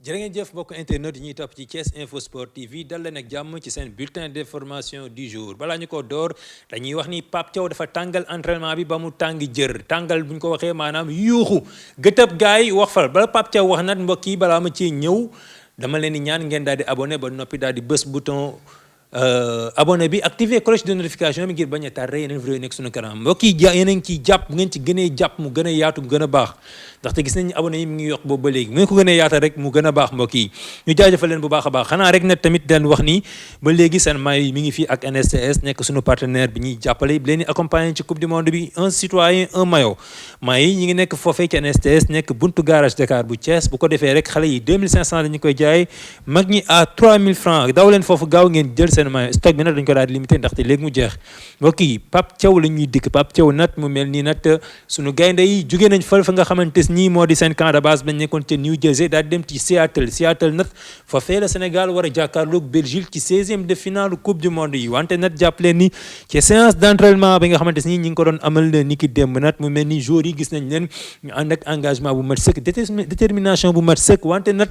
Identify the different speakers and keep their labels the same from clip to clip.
Speaker 1: jërë ngeen jëf mbokk internet yi ñuy topp ci Thiès Info Sport TV dal leen ak jàmm ci seen bulletin d'information du jour balaa ñu ko door dañuy wax ni Pape Thiaw dafa tàngal entraînement bi ba mu tàng jër tàngal bu ñu ko waxee maanaam yuuxu gëtëb gars yi wax fal bala Pape Thiaw wax nag mbokk yi balaa ma ci ñëw dama leen di ñaan ngeen daal di abonné ba noppi daal di bës bouton abonné bi activer cloche de notification bi ngir bañ a tardé yeneen vidéo yi nekk suñu kanam mbokk yi yeneen ciy jàpp bu ngeen ci gënee jàpp mu gën a yaatu mu gën a baax ndaxte gis nañ abonné yi mu ngi yokk boobu ba léegi mu ngeen ko gën a yaata rek mu gën a baax mbokk yi ñu jaajëfal leen bu baax a baax xanaa rek nag tamit den wax ni ba léegi seen may mi ngi fii ak NSTS nekk suñu partenaire bi ñuy jàppale bi leen di accompagner ci coupe du monde bi un citoyen un maillot may yi ñi ngi nekk foofee ci NSTS nekk buntu garage Dakar bu Thiès bu ko defee rek xale yi 2500 dañu koy jaay mag ñi à 3000 francs daw leen foofu gaaw ngeen jël seen maillot stock bi nag dañu ko daal di limité ndaxte léegi mu jeex mbokk yi Pape Thiaw la ñuy dikk Pape Thiaw nat mu mel nii nag suñu gaynde yi jógee nañ fa nga xamante ni moo di seen camp de base bañ nekkoon ca New Jersey daal di dem ci Seattle nag foofee la Sénégal war a jàkkaarloog Belgique ci 16e de finale coupe du monde yi wante nag jàpp leen ni ci séance d'entraînement bi nga xamante ni ñi ngi ko doon amal ni ki démb nag mu mel ni joueurs yi gis nañ leen ñu ànd ak engagement bu mat sëkk détermination bu mat sëkk wante nag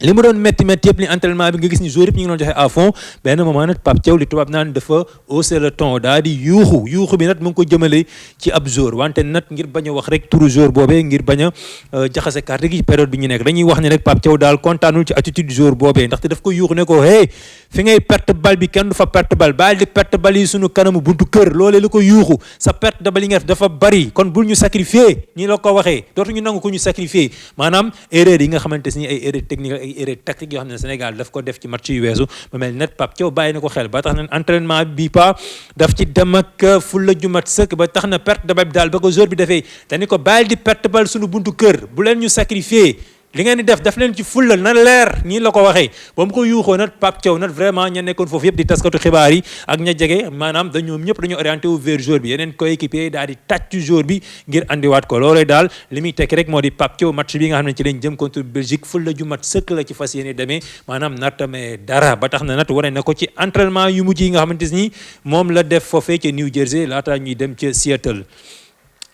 Speaker 1: li mu doon métti yëpp li entraînement bi nga gis ni joueurs yëpp ñu ngi doon joxe à fond benn moment nag Pape Thiaw li tubaab naan dafa hausser le ton daal di yuuxu bi nag mu ngi ko jëmale ci ab joueur wante nag ngir bañ a wax rek turu joueur boobee ngir bañ a jaxase carte gi ci période bi ñu nekk dañuy wax ne rek Pape Thiaw daal kontaanul ci attitude joueur boobee ndaxte daf ko yuuxu ne ko hey fi ngay perte bal bi kenn du fa perte bal baal di perte bal yi suñu kanamu buntu kër loolee la ko yuuxu sa perte de bal yi nga def dafa bari kon bul ñu sacrifier ñi la ko waxee dootuñu nangu ko ñu sacrifier maanaam erreur yi nga xamante ni ay erreur technique ay erreur tactique yoo xam ne Sénégal daf ko def ci match yu weesu ba mel net Pape Thiaw bàyyi na ko xel ba tax na entraînement bi pas daf ci dem ak fulla ju mat sëkk ba tax na perte de bal bi daal ba ko joueur bi defee dañu ko bàyyi di perte bal suñu buntu kër bu leen ñu sacrifier li ngeen di def daf leen ci fulla na leer nii la ko waxee ba mu ko yuuxoo nag Pape Thiaw nag vraiment ña nekkoon foofu yëpp di taskatu xibaar yi ak ña jege maanaam ñoom ñëpp dañoo orienté wu vers joueur bi yeneen coéquipier daal di tàcc joueur bi ngir andiwaat ko loolee daal li muy tekki rek moo di Pape Thiaw match bi nga xam ne ci lañ jëm contre Belgique fulla ju mat sëkk la ci fas yéene demee maanaam nartamee dara ba tax na nag wane na ko ci entraînement yu mujj yi nga xamante ni moom la def foofee ca New Jersey laataa ñuy dem ca Seattle.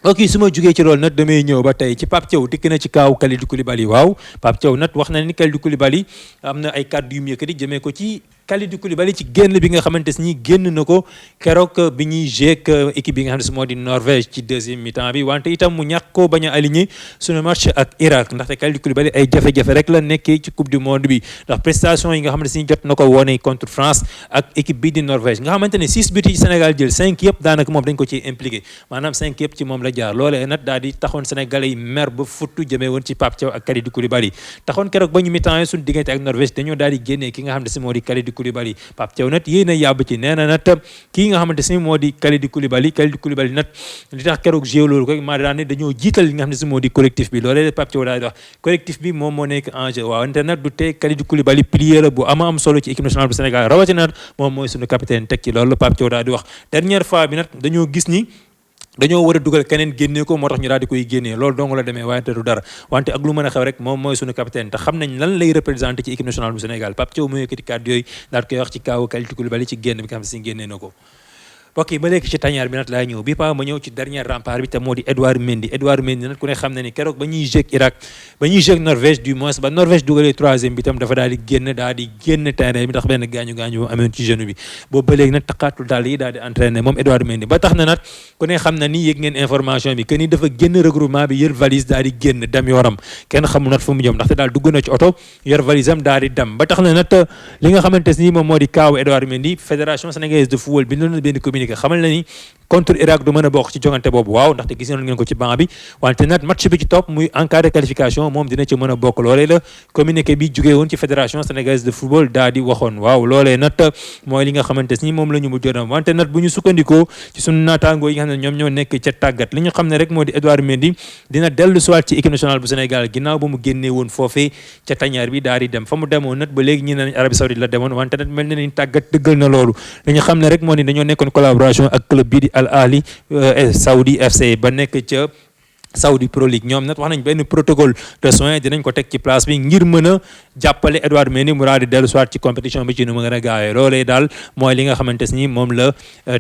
Speaker 1: ok su ma jugee ci loolu nag damay ñëw ba tey ci Pape Thiaw dikk na ci kaaw Kalidou Koulibaly waaw Pape Thiaw nag wax na ni Kalidou Koulibaly am na ay kàddu yu mu yëkkati jëmee ko ci Kalidou Koulibaly ci génn bi nga xamante ni génn na ko keroog bi ñuy jeek équipe bi nga xam ne moo di Norvège ci deuxième mi-temps bi wante itam mu ñàkk koo bañ a aligné suñu match ak Irak ndaxte Kalidou Koulibaly ay jafe-jafe rek la nekkee ci coupe du monde bi ndax prestation yi nga xamante ni jot na ko wone contre France ak équipe bi di Norvège nga xamante ne 6 buts yi Sénégal jël 5 yëpp daanaka moom dañ ko ciy impliqué maanaam 5 yëpp ci moom la jaar loolee nag daal di taxoon Sénégalais yi mer ba futtu jëmee woon ci Pape Thiaw ak Kalidou Koulibaly taxoon keroog ba ñu mi-temps yi suñu diggante ak Norvège dañoo daal di génnee ki nga xam ne si moo di Kalidou Koulibaly Pape Thiaw nag yéen a yàbb ci nee na nag kii nga xamante si moo di Kalidou Koulibaly nag li tax keroog joué loolu ko maa daan ne dañoo jiital li nga xam ne si moo di collectif bi loolee Pape Thiaw daal di wax collectif bi moom moo nekk en jeu waaw wante nag du tee Kalidou Koulibaly pilier la bu ama am solo ci équipe nationale bu Sénégal rawatina moom mooy suñu capitaine teg ci loolu Pape Thiaw daal di wax dernière fois bi nag dañoo gis ni dañoo war a dugal keneen génnee ko moo tax ñu daal di koy génnee loolu dong la demee waaye te du dara wante ak lu mën a xew rek moom mooy suñu capitaine te xam nañ lan lay représenté ci équipe nationale bu Sénégal Pape Thiaw mu yëkkati kàddu yooyu daal koy wax ci kaawu Kalidou Koulibaly ci génn bi nga xam ne si génnee na ko mbokk yi ba léegi ci tañaar bi nag laay ñëw bi pa ma ñëw ci dernier rempart bi te moo di Edouard Mendy nag ku ne xam ne ni keroog ba ñuy jeeg Irak ba ñuy jeeg Norvège du moins ba Norvège dugalee 3e bi tam dafa daal di génn terrain bi ndax benn gaañu bu amoon ci genou bi boobu ba léegi nag taqaatul daal yi daal di entraîné moom Edouard Mendy ba tax na nag ku ne xam na ni yëg ngeen information bi que ni dafa génn regroupement bi yor valise daal di génn dem yoram kenn xamul nag fu mu jëm ndaxte daal dugg na ci oto yor valise am daal di dem ba tax na nag li nga xamante ni moom moo di kaaw Edouard Mendy fédération sénégalaise de football bi na benn communiqué xamal na ni contre Irak du mën a bokk ci jogante boobu waaw ndaxte gis ngeen ko ci banc bi wante nag match bi ci topp muy en cas de qualification moom dina ci mën a bokk loolee la communiqué bi jugee woon ci fédération sénégalaise de football daa di waxoon waaw loolee nag mooy li nga xamante ni moom la ñu mujjoon am wante nag bu ñu sukkandikoo ci sunu naataangoo yi nga xam ne ñoom ñoo nekk ca tàggat li ñu xam ne rek moo di Edouard Mendy dina dellu soit ci équipe nationale bu Sénégal ginnaaw ba mu génnee woon foofee ca tañaar bi daa di dem fa mu demoon nag ba léegi ñi nañ Arabie Saoudite la demoon wante nag mel na ni tàggat dëggal na loolu li ñu xam ne rek moo ni dañoo nekkoon collaboration ak club bii di Al Ahli Saoudi FC ba nekk ca Saudi Pro League ñoom nag wax nañ benn protocole de soins dinañ ko teg ci place bi ngir mën a jàppale Edouard Mendy mu daal di dellu soit ci compétition bi ci nu mu gën a gaawee loolee daal mooy li nga xamante ni moom la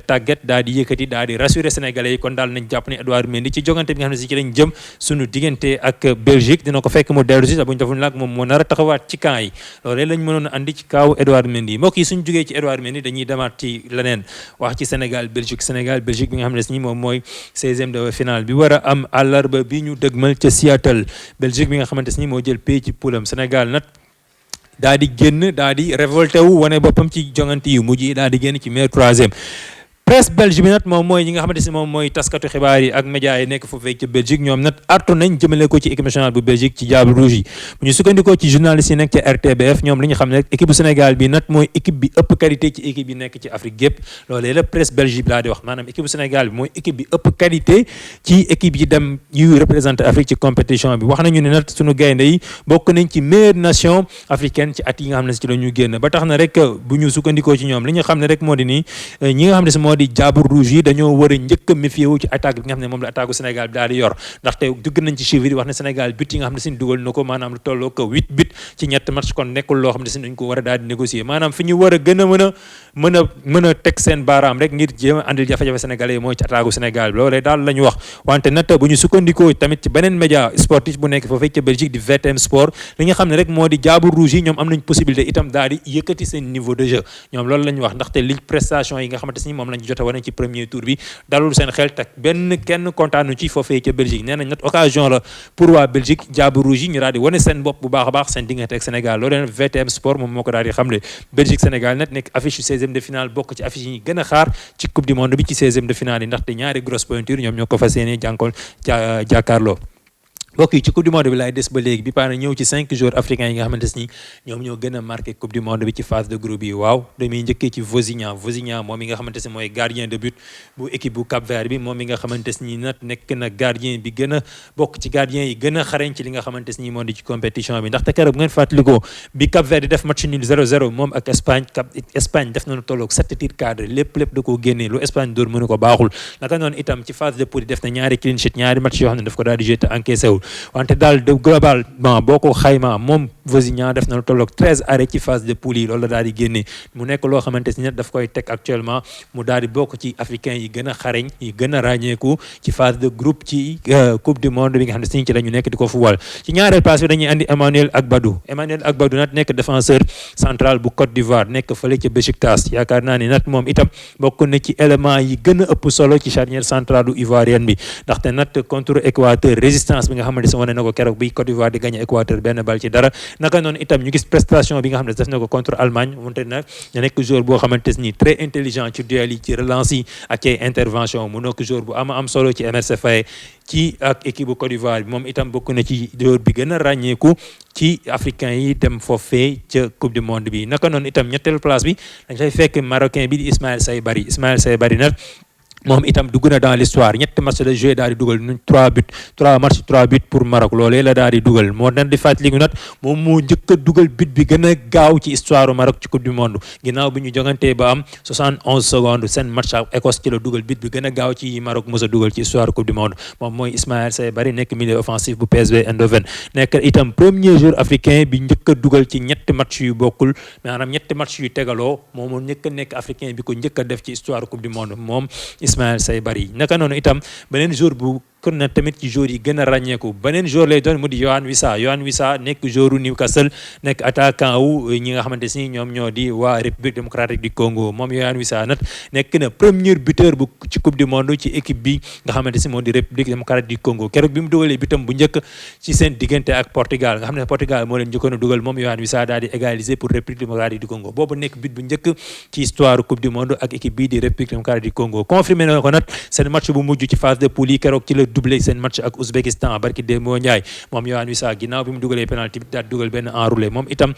Speaker 1: tàggat daal di yëkkati daal di rassurer sénégalais yi kon daal nañ jàpp ne Edouard Mendy ci jogante bi nga xam ne si ci lañ jëm suñu diggante ak Belgique dina ko fekk mu dellu si te buñ deful nag moom moo nar a taxawaat ci camp yi loolee lañ mënoon a andi ci kaaw Edouard Mendy mbokk yi suñ jógee ci Edouard Mendy dañuy demaat ci leneen wax ci Sénégal Belgique bi nga xam ne si moom mooy 16e de finale bi war a am àllarba bi ñu dëgmal ca Seattle Belgique bi nga xamante ni moo jël pays ci poulam Sénégal nag daa di génn daa di révolté wu wane boppam ci jongante yu mujj yi daa di génn ci meilleur troisième presse belge bi nag moom mooy ñi nga xamante si moom mooy taskatu xibaar yi ak média yi nekk foofee ci Belgique ñoom nag artu nañ jëmale ko ci équipe nationale bu Belgique ci Diable Rouge yi bu ñu sukkandikoo ci journaliste yi nekk ci RTBF ñoom li ñu xam ne rek équipe bu Sénégal bi nag mooy équipe bi ëpp qualité ci équipe yi nekk ci Afrique gépp loolee la presse belge bi laa di wax maanaam équipe bu Sénégal bi mooy équipe bi ëpp qualité ci équipe yi dem yu représenté Afrique ci compétition bi wax nañu ne nag suñu gaynde yi bokk nañ ci meilleure nation africaine ci at yi nga xam ne ci la ñu génn ba tax na rek bu ñu sukkandikoo ci ñoom li ñu xam ne rek moo di nii ñi nga xam ne si moo di Diable Rouge yi dañoo war a njëkk a méfier wu ci attaque bi nga xam ne moom la attaque Sénégal bi daal di yor ndaxte dugg nañ ci chiffre yi wax ne Sénégal but yi nga xam ne sin dugal na ko maanaam lu tolloo ko 8 but ci ñett match kon nekkul loo xam ne sin dañ ko war a daal di négocier maanaam fi ñu war a gën a mën a teg seen baaraam rek ngir jéem a andil jafe-jafe sénégalais yi mooy ci attaque Sénégal bi loolee daal la ñu wax wante nag bu ñu sukkandikoo tamit ci beneen média sportif bu nekk foofee ca Belgique di VTM Sport li nga xam ne rek moo di Diable Rouge yi ñoom am nañ possibilité itam daal di yëkkati seen niveau de jeu ñoom loolu la ñu wax ndaxte li prestation yi nga xamante ni moom lañ jot a wane ci premier tour bi dalul seen xel tak kenn kontaanu ci foofee ca Belgique nee nañ nag occasion la pour waa Belgique Diable Rouge yi ñu daal di wane seen bopp bu baax a baax seen diggante ak Sénégal loolu leen VTM Sport moom moo ko daal di xamle Belgique Sénégal nag nekk affiche 16e de finale bokk ci affiche yi gën a xaar ci coupe du monde bi ci 16e de finale yi ndaxte ñaari grosse pointure ñoom ñoo ko fas yéene jàkkaarloo mbokk yi ci coupe du monde bi laay des ba léegi bi paana ñëw ci 5 joueurs africains yi nga xamante ni ñoom ñoo gën a marqué coupe du monde bi ci phase de groupe yi waaw damuy njëkkee ci Vozinha moom mi nga xamante ni mooy gardien de but bu équipe bu Cap Vert bi moom mi nga xamante ni nag nekk na gardien bi gën a bokk ci gardien yi gën a xarañ ci li nga xamante ni moo di ci compétition bi ndaxte keroog bu ngeen fàttalikoo bi Cap Vert di def match nul 0-0 moom ak Espagne def nañu tolloog 7 tirs cadrés lépp da koo génnee lu Espagne dóor mënu ko baaxul naka noonu itam ci phase de poule def na ñaari clean sheet ñaari match yoo xam ne daf ko daal di jeté encaissé wul wante daal de globalement boo ko xayma moom Vozinha def na lu tolloog 13 arrêts ci phase de poule yi loolu la daal di génnee mu nekk loo xamante ni daf koy teg actuellement mu daal di bokk ci africain yi gën a xarañ yi gën a ràññeeku ci phase de groupe ci coupe du monde bi nga xam ne si ci la ñu nekk di ko football ci ñaareel place bi dañuy andi Emmanuel Agbadou nag nekk défenseur central bu Côte d'Ivoire nekk fële ca Besiktas yaakaar naa ni nag moom itam bokk na ci élément yi gën a ëpp solo ci charnière centrale u ivoirienne bi ndaxte nag contre Équateur résistance bi nga xamante si wane na ko keroog bi Côte d'Ivoire di gagné Équateur benn bal ci dara naka noonu itam ñu gis prestation bi nga xam ne def na ko contre Allemagne wante nag ñu nekk joueur boo xamante ni très intelligent ci duel yi ci relance yi ak ci intervention mu nekk joueur bu am solo ci MRC Faye ci ak équipe bu Côte d'Ivoire bi moom itam bokk na ci joueur bi gën a ràññeeku ci africain yi dem foofee ca coupe du monde bi naka noonu itam ñetteelu place bi dañ fay fekk marocain bi di Ismaël Saybari nag moom itam dugg na dans l'histoire ñetti match la joué daal di dugal 3 buts pour Maroc loolee la daal di dugal moo daal di fàttaliku nag moom moo njëkk a dugal but bi gën a gaaw ci histoire Maroc ci coupe du monde ginnaaw bi ñu jongantee ba am 71 secondes seen match ak Écosse ci la dugal but bi gën a gaaw ci Maroc mos a dugal ci histoire coupe du monde moom mooy Ismaël Saybari nekk milieu offensif bu PSV Eindhoven nekk itam premier joueur africain bi njëkk a dugal ci ñetti match yu bokkul maanaam ñetti match yu tegaloo moom moo njëkk a nekk africain bi ko njëkk a def ci histoire coupe du monde moom Ismaël Saybari naka noonu itam beneen jour bu kon na tamit ci joueurs yi gën a ràññeeku beneen joueur lay doon mu di Yohan Wissa nekk joueur Newcastle nekk attaquant wu ñi nga xamante ni ñoom ñoo di waa République démocratique du Congo moom Yohan Wissa nag nekk na premier buteur bu ci coupe du monde ci équipe bi nga xamante ni moo di République démocratique du Congo keroog bi mu dugalee butam bu njëkk ci seen diggante ak Portugal nga xam ne Portugal moo leen njëkkoon a dugal moom Yohan Wissa daal di égaliser pour République démocratique du Congo boobu nekk but bu njëkk ci histoire coupe du monde ak équipe bii di République démocratique du Congo confirmé na ko nag seen match bu mujj ci phase de poule yi keroog ci la doublé seen match ak Ouzbékistan barki Demba Ndiaye moom Yohan Wissa ginnaaw bi mu dugalee penalty bi daal dugal benn enroulé moom itam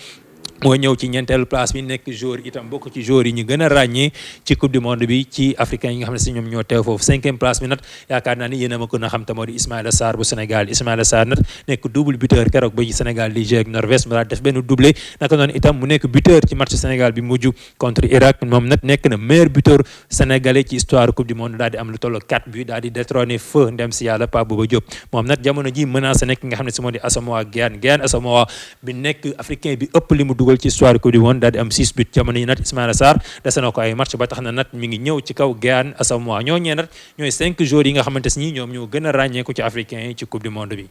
Speaker 1: moo ñëw ci ñeenteelu place bi nekk joueur itam bokk ci joueurs yi ñu gën a ràññee ci coupe du monde bi ci africain yi nga xam ne si ñoom ñoo teew foofu 5e place bi nag yaakaar naa ni yéen a ma gën a xam te moo di Ismaïla Sarr bu Sénégal Ismaïla Sarr nag nekk double buteur keroog ba ci Sénégal di jouer ak Norvège mu daal def benn doublé naka noonu itam mu nekk buteur ci match Sénégal bi mujj contre Irak moom nag nekk na meilleur buteur sénégalais ci histoire coupe du monde daal di am lu tolloo 4 buts daal di détrôner feu ndem si yàlla Pape Bouba Diop moom nag jamono ji menacé nekk nga xam ne si moo di Asamoah Gyan Asamoah bi nekk africain bi ëpp li mu dugal ci histoire coupe du monde daal di am 6 buts jamono yi nag Ismaïla Sarr dese na ko ay match ba tax na nag mi ngi ñëw ci kaw Gyan Asamoah ñooñee nag ñooy 5 joueurs yi nga xamante ni ñoom ñoo gën a ràññeeku ci africain yi ci coupe du monde bi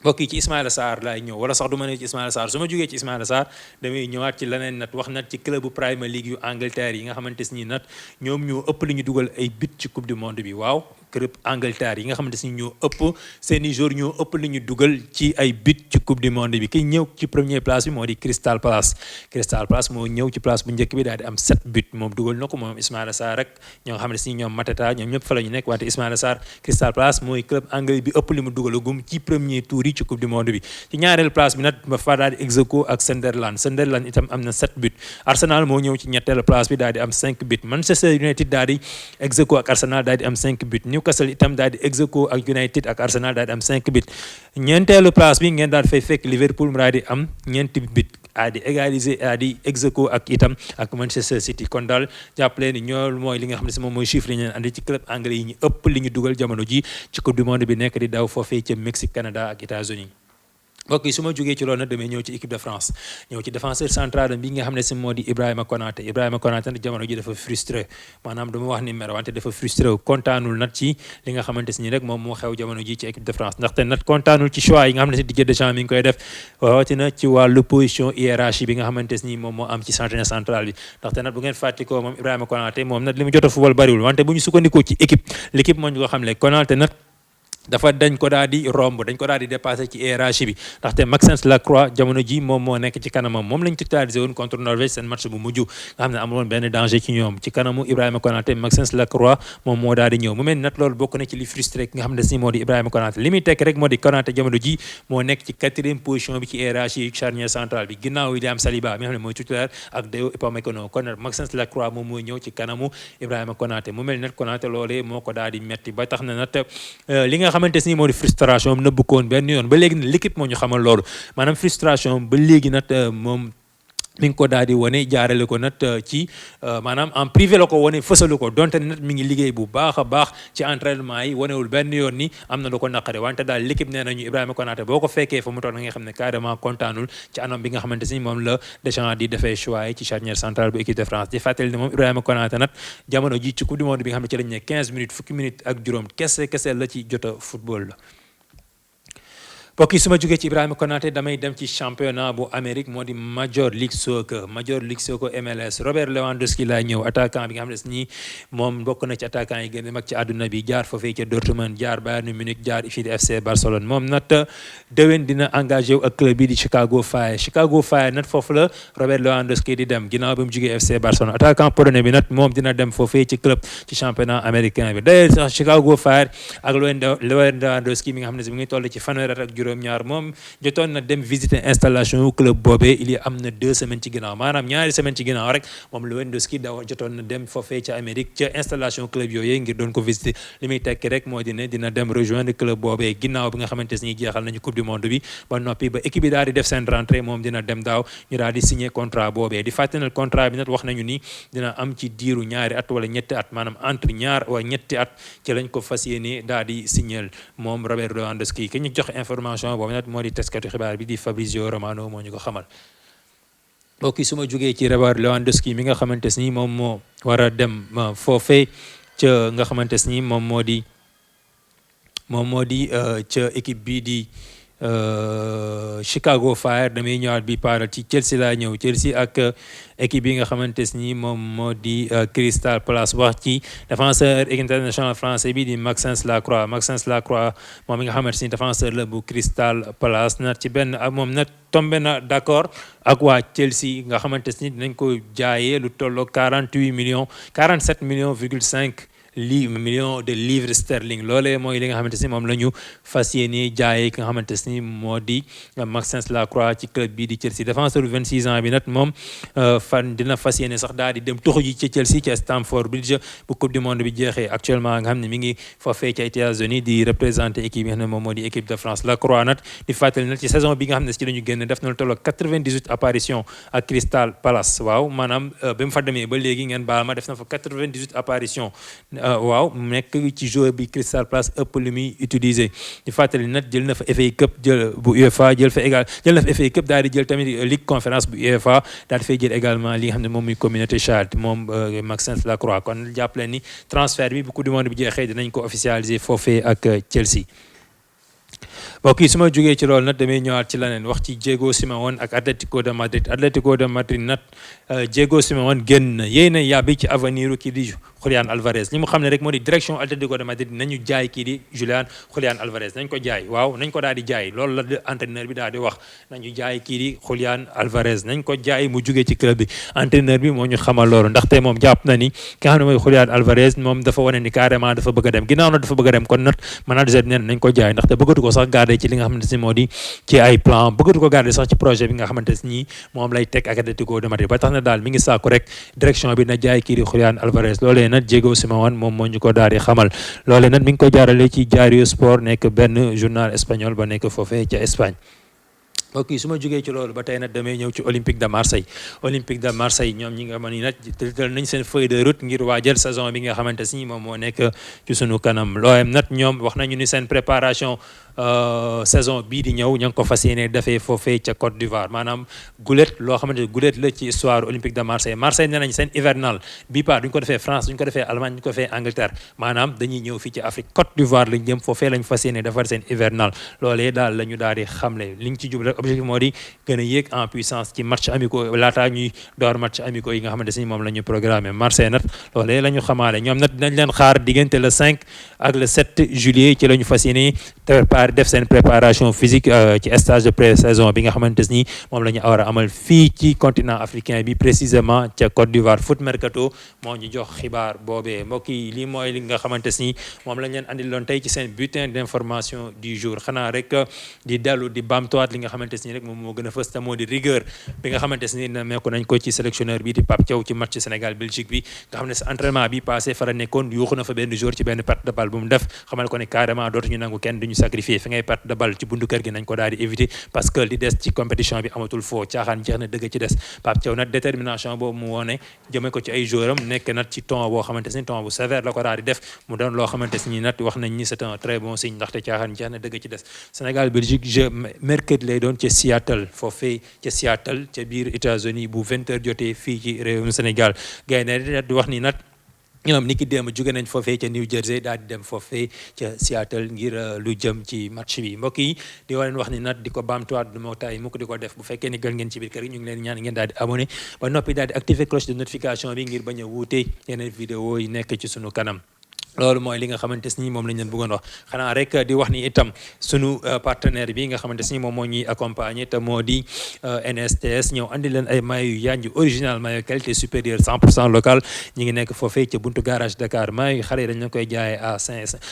Speaker 1: mbokk yi ci Ismaïla Sarr laay ñëw wala sax du ma ne ci Ismaïla Sarr su ma jógee ci Ismaïla Sarr damay ñëwaat ci leneen nag wax nag ci club bu Premier League yu Angleterre yi nga xamante ni nag ñoom ñoo ëpp li ñu dugal ay but ci coupe du monde bi waaw club Angleterre yi nga xamante ni ñoo ëpp seeni joueurs ñoo ëpp li ñu dugal ci ay but ci coupe du monde bi ki ñëw ci première place bi moo di Crystal Palace moo ñëw ci place bu njëkk bi daal di am 7 but moom dugal na ko moom Ismaïla Sarr rek ñoo nga xamante ni ñoom Mateta ñoom ñëpp fa la ñu nekk wante Ismaïla Sarr Crystal Palace mooy club anglais bi ëpp li mu dugalagum ci premier tour yi ci coupe du monde bi ci ñaareel place bi nag ba fa daal di ex aequo ak Sunderland itam am na 7 but Arsenal moo ñëw ci ñetteel place bi daal di am 5 but Manchester United daal di ex aequo ak Arsenal daal di am 5 but Newcastle itam daal di ex aequo ak United ak Arsenal daal di am 5 but ñeenteelu place bi ngeen daal fay fekk Liverpool mu daal di am ñeenti but a di égaliser a di ex aequo ak itam ak Manchester City kon daal jàppale ni ñool mooy li nga xam ne si moom mooy chiffre yi ñu andi ci club anglais yi ñu ëpp li ñu dugal jamono ji ci coupe du monde bi nekk di daw foofee ca Mexique Canada ak États-Unis mbokk yi su ma jógee ci loolu nag damay ñëw ci équipe de France ñëw ci défenseur central bi nga xam ne si moo di Ibrahima Konaté nag jamono ji dafa frustré maanaam dama wax ni mer wante dafa frustré kontaanul nag ci li nga xamante si ni rek moom moo xew jamono ji ci équipe de France ndaxte nag kontaanul ci choix yi nga xam ne si Didier Deschamps mi ngi koy def rawatina ci wàllu position hiérarchie bi nga xamante ni moom moo am ci charnière centrale bi ndaxte nag bu ngeen fàttikoo moom Ibrahima Konaté moom nag li mu jot a football bariwul wante bu ñu sukkandikoo ci l'équipe moo ñu ko xam le Konaté nag dañ ko daal di romb dañ ko daal di dépassé ci hiérarchie bi ndaxte Maxence Lacroix jamono ji moom moo nekk ci kanamam moom lañ titularisé woon contre Norvège seen match bu mujj nga xam ne amul woon benn danger ci ñoom ci kanamu Ibrahima Konaté Maxence Lacroix moom moo daal di ñëw mu mel ni nag loolu bokk na ci li frustré ki nga xam ne si moo di Ibrahima Konaté li muy tekk rek moo di Konaté jamono ji moo nekk ci 4e position bi ci hiérarchie charnière centrale bi ginnaaw William Saliba mi nga xam ne mooy titulaire ak Dayot Upamecano kon nag Maxence Lacroix moom mooy ñëw ci kanamu Ibrahima Konaté mu mel ni nag Konaté loolee moo ko daal di metti ba tax na nag li nga xamante ni moo di frustration am nëbb koon benn yoon ba léegi nag l'équipe moo ñu xamal loolu maanaam frustration ba léegi nag moom mi ngi ko daal di wane jaarale ko nag ci maanaam en privé la ko wane fësalu ko donte nag mi ngi liggéey bu baax a baax ci entraînement yi wanewul benn yoon ni am na lu ko naqare wante daal l'équipe nee nañu Ibrahima Konaté boo ko fekkee fa mu toog na nga xam ne carrément kontaanul ci anam bi nga xamante ni moom la Deschamps di defee choix yi ci charnière centrale bu équipe de France di fàttali ne moom Ibrahima Konaté nag jamono ji ci coupe du monde bi nga xam ne ci lañ ne 15 minutes fukki minutes ak juróom kese la ci jota football la mbokk yi su ma jógee ci Ibrahima Konaté damay dem ci championnat bu Amérique moo di Major League Soccer MLS Robert Lewandowski laa ñëw attaquant bi nga xam ne nii moom bokk na ci attaquant yi gën a mag ci àdduna bi jaar foofee ca Dortmund jaar Bayern Munich jaar fii di FC Barcelone moom nag déwén dina engagé wu ak club bi di Chicago Fire nag foofu la Robert Lewandowski di dem ginnaaw bi mu jógee FC Barcelone attaquant polonais bi nag moom dina dem foofee ci club ci championnat américain bi d'ailleurs sax Chicago Fire ak Lewandowski mi nga xam ne si mu ngi toll ci fanweeri at ak juróom-ñaar moom jotoon na dem visiter installation wu club boobee il y am na 2 semaines ci ginnaaw maanaam ñaari semaines ci ginnaaw rek moom Lewandowski jotoon na dem foofee ca Amérique ca installation club yooyu ngir doon ko visiter li muy tekki rek moo di ne dina dem rejoindre club boobee ginnaaw bi nga xamante ni jeexal nañu coupe du monde bi ba noppi ba équipe bi daal di def seen rentrée moom dina dem daaw ñu daal di signer contrat boobee di fàttali contrat bi nag wax nañu ni dina am ci diiru ñaari at wala ñetti at maanaam entre ñaar wala ñetti at ci lañ ko fas yéene daal di signer moom Robert Lewandowski ki ñu jox information boobu nag moo di taskatu xibaar bi di Fabrizio Romano moo ñu ko xamal mbokk yi su ma jógee ci Robert Lewandowski mi nga xamante ni moom moo war a dem foofee ca nga xamante ni moom moo di ca équipe bii di Chicago Fire damay ñëwaat bi paaral ci Chelsea laa ñëw Chelsea ak équipe bi nga xamante ni moom moo di Crystal Palace wax ci défenseur international français bi di Maxence Lacroix moom mi nga xamante ni défenseur la bu Crystal Palace na ci benn ak moom nag tombé na d'accord ak waa Chelsea nga xamante ni dinañ ko jaayee lu tolloo 47 millions,5 millions de livres sterling loolee mooy li nga xamante ni moom la ñu fas yéene jaayee ki nga xamante ni moo di Maxence Lacroix ci club bii di Chelsea défenseur 26 ans bi nag moom dina fas yéene sax daal di dem tuxu ji ci Chelsea ci Stamford Bridge bu coupe du monde bi jeexee actuellement nga xam ne mi ngi foofee ci États-Unis di représenter équipe yi nga xam ne moom moo di équipe de France Lacroix nag di fàttali nag ci saison bi nga xam ne ci la ñu génn def na lu tolloo 98 apparitions ak Crystal Palace waaw maanaam ba mu fa demee ba léegi ngeen baal ma def na fa 98 apparitions waaw nekk ci joueur bi Crystal Palace ëpp lu muy utilisé di fàttali nag jël na fa FA Cup jël bu UEFA jël na fa FA Cup daal di jël tamit Ligue Conférence bu UEFA daal di fay jël également li nga xam ne moom muy Community Shield moom Maxence Lacroix kon jàppale ni transfert bi bu coupe du monde bi jeexee dinañ ko officialiser foofee ak Chelsea. mbokk yi su ma jógee ci loolu nag damay ñëwaat ci leneen wax ci Diego Simeone ak Atlético de Madrid nag Diego Simeone génn na yéen a yàbbi ci avenir kii di Julián Alvarez li mu xam ne rek moo di direction Atlético de Madrid nañu jaay kii di Julián Alvarez nañ ko jaay waaw nañ ko daal di jaay loolu la entraîneur bi daal di wax nañu jaay kii di Julián Alvarez nañ ko jaay mu jógee ci club bi entraîneur bi moo ñu xamal loolu ndaxte moom jàpp na ni ki nga xam ne mooy Julián Alvarez moom dafa wane ni carrément dafa bëgg a dem ginnaaw na dafa bëgg a dem kon nag manager bi neen nañ ko jaay ndaxte bëggatu ko sax garder ci li nga xamante ni moo di ci ay plan bëggatu ko garder sax ci projet bi nga xamante ni moom lay teg ak Atlético de Madrid ba tax na daal mi ngi sàkku rek direction bi na jaay kii di Julián Alvarez loolee nag Diego Simeone moom moo ñu ko daal di xamal loolee nag mi ngi ko jaarale ci Diario Sport nekk benn journal espagnol ba nekk foofee ca Espagne. ok su ma jógee ci loolu ba tey nag damay ñëw ci Olympique de Marseille ñoom ñi nga xam ne nag tëral nañ seen feuille de route ngir waajal saison bi nga xamante ni moom moo nekk ci sunu kanam looyam nag ñoom wax nañu ni seen préparation saison bii di ñëw ña ngi ko fas yéene defee foofee ca Côte d'Ivoire maanaam gulet loo xamante ni gulet la ci histoire Olympique de Marseille nee nañ seen hivernal bii pas duñ ko defee France duñ ko defee Allemagne duñ ko defee Angleterre maanaam dañuy ñëw fii ci Afrique Côte d'Ivoire lañ jëm foofee lañ fas yéene defar seen hivernal loolee daal la ñu daal di xamle liñ ci jublu objectif moo di gën a yéeg en puissance ci match amicaux laataa ñuy door match amicaux yi nga xamante ni moom la ñu programmé Marseille nag loolee la ñu xamaale ñoom nag dinañ leen xaar diggante le 5 ak le 7 juillet ci la ñu fas yéene def seen préparation physique ci stage de pré-saison bi nga xamante ni moom la ñu war a amal fii ci continent africain bi précisément ca Côte d'Ivoire Foot Mercato moo ñu jox xibaar boobee mbokk yi lii mooy li nga xamante ni moom lañ leen andiloon tey ci seen bulletin d'information du jour xanaa rek di dellu di baamtuwaat li nga xamante ni rek moom moo gën a fës te moo di rigueur bi nga xamante ni nemmeeku nañ ko ci sélectionneur bi di Pape Thiaw ci match Sénégal Belgique bi nga xam ne sa entraînement bi passé fa la nekkoon yuuxu na fa benn jour ci benn perte de balle bu mu def xamal ko ne carrément dootuñu nangu kenn duñu sacrifier fi ngay perte de balle ci bundu kër gi nañ ko daal di éviter parce que li des ci compétition bi amatul foo caaxaan jeex na dëgg ci des Pape Thiaw nag détermination boobu mu wone jëme ko ci ay jouram nekk nag ci ton boo xamante ni ton bu sévère la ko daal di def mu doon loo xamante ni nag wax nañ ni c'est un très bon signe ndaxte caaxaan jeex na dëgg ci des Sénégal Belgique jeu mercredi lay doon ca Seattle foofee ca Seattle ca biir États-Unis bu 20h jotee fii ci réewum Sénégal gars yi di wax ni nag ñoom ni ki démb jóge nañ foofee ca New Jersey daal di dem foofee ca Seattle ngir lu jëm ci match bi mbokk yi di leen wax ni nag di ko baamtuwaat du moo tay mu ko di ko def bu fekkee ni gën ngeen ci biir kër gi ñu ngi leen ñaan ngeen daal di abonné ba noppi daal di activer cloche de notification bi ngir bañ a wuute yeneen vidéo yi nekk ci sunu kanam loolu mooy li nga xamante ni moom lañ leen bëggoon wax xanaa rek di wax ni itam sunu partenaire bi nga xamante ni moom moo ñuy accompagner te moo di NSTS ñëw andi leen ay maillots yu yanj original maillot qualité supérieure 100% local ñi ngi nekk foofee ca buntu garage Dakar maillot yi xale yi dañ leen koy jaayee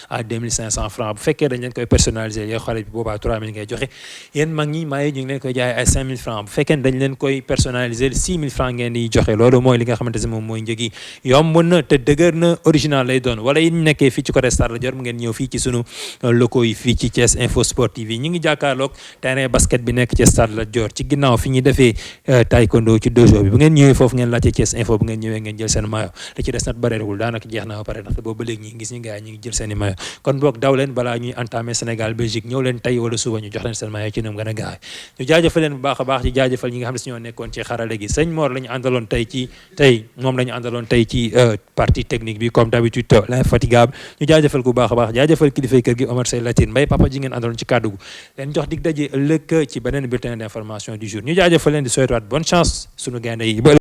Speaker 1: à 2500 francs bu fekkee dañ leen koy personnaliser yow xale bi boobaa 3000 ngay joxe yéen mag ñi maillot ñu ngi leen koy jaayee ay 5000 francs bu fekkee dañ leen koy personnaliser 6000 francs ngeen di joxe loolu mooy li nga xamante ni moom mooy njëg yi yomb na te dëgër na original lay doon wala ñu nekkee fii ci côté Stade Lat Dior mu ngeen ñëw fii ci sunu locaux yi fii ci Thiès Info Sport TV ñi ngi jàkkaarloog terrain basket bi nekk ci Stade Lat Dior ci ginnaaw fi ñuy defee taekwondo ci dojo bi bu ngeen ñëwee foofu ngeen laajte Thiès Info bu ngeen ñëwee ngeen jël seen maillot li ci des nag bareewul daanaka jeex na ba pare ndaxte boobu ba léegi ñi ngi gis ñu gars yi ñi ngi jël seen i maillot kon boog daw leen balaa ñuy entamer Sénégal Belgique ñëw leen tey wala suba ñu jox leen seen maillot ci ñoom gën a gaaw ñu jaajëfal leen bu baax a baax ci jaajëfal ñi nga xam ne si ñoo nekkoon ci xarale gi sëñ Mor la ñu àndaloon tey ci partie technique bi comme d'habitude l'infatigable ñu jaajëfal ku baax a baax jaajëfal kilifay kër gi Omar Sey Latine Mbaye papa ji ngeen àndaloon ci kàddu gu leen jox dig daje ëllëg ci beneen bulletin d'information du jour ñu jaajëfal leen di souhaiter bonne chance sunu gaynde yi